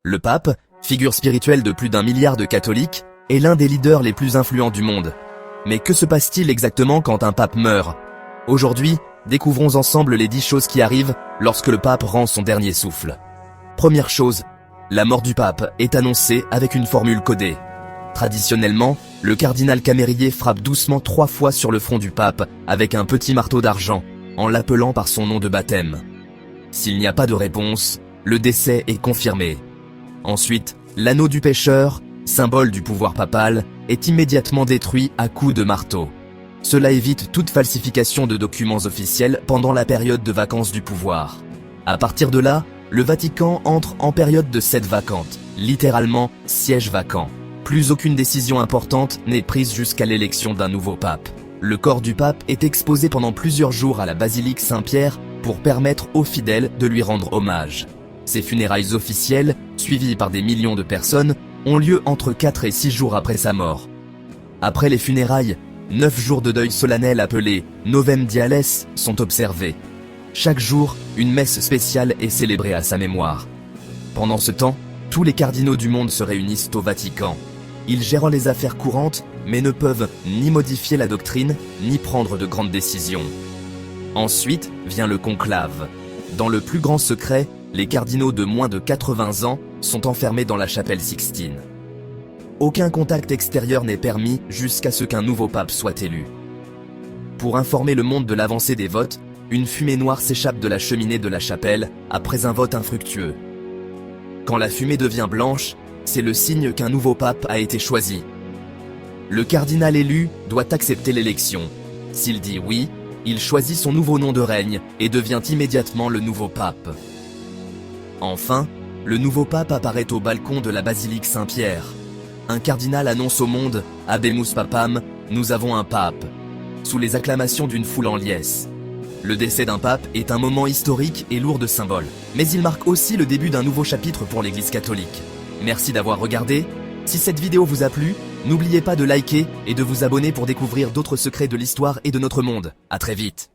Le pape, figure spirituelle de plus d'1 milliard de catholiques, est l'un des leaders les plus influents du monde. Mais que se passe-t-il exactement quand un pape meurt? Aujourd'hui, découvrons ensemble les 10 choses qui arrivent lorsque le pape rend son dernier souffle. Première chose, la mort du pape est annoncée avec une formule codée. Traditionnellement, le cardinal camérier frappe doucement 3 fois sur le front du pape avec un petit marteau d'argent, en l'appelant par son nom de baptême. S'il n'y a pas de réponse, le décès est confirmé. Ensuite, l'anneau du pécheur, symbole du pouvoir papal, est immédiatement détruit à coups de marteau. Cela évite toute falsification de documents officiels pendant la période de vacances du pouvoir. À partir de là, le Vatican entre en période de cède vacante, littéralement siège vacant. Plus aucune décision importante n'est prise jusqu'à l'élection d'un nouveau pape. Le corps du pape est exposé pendant plusieurs jours à la basilique Saint-Pierre pour permettre aux fidèles de lui rendre hommage. Ces funérailles officielles, suivies par des millions de personnes, ont lieu entre 4 et 6 jours après sa mort. Après les funérailles, 9 jours de deuil solennel appelés Novem Diales sont observés. Chaque jour, une messe spéciale est célébrée à sa mémoire. Pendant ce temps, tous les cardinaux du monde se réunissent au Vatican. Ils gèrent les affaires courantes, mais ne peuvent ni modifier la doctrine, ni prendre de grandes décisions. Ensuite vient le conclave. Dans le plus grand secret, les cardinaux de moins de 80 ans sont enfermés dans la chapelle Sixtine. Aucun contact extérieur n'est permis jusqu'à ce qu'un nouveau pape soit élu. Pour informer le monde de l'avancée des votes, une fumée noire s'échappe de la cheminée de la chapelle après un vote infructueux. Quand la fumée devient blanche, c'est le signe qu'un nouveau pape a été choisi. Le cardinal élu doit accepter l'élection. S'il dit oui, il choisit son nouveau nom de règne et devient immédiatement le nouveau pape. Enfin, le nouveau pape apparaît au balcon de la basilique Saint-Pierre. Un cardinal annonce au monde « Habemus Papam, nous avons un pape », sous les acclamations d'une foule en liesse. Le décès d'un pape est un moment historique et lourd de symboles, mais il marque aussi le début d'un nouveau chapitre pour l'Église catholique. Merci d'avoir regardé. Si cette vidéo vous a plu, n'oubliez pas de liker et de vous abonner pour découvrir d'autres secrets de l'histoire et de notre monde. À très vite.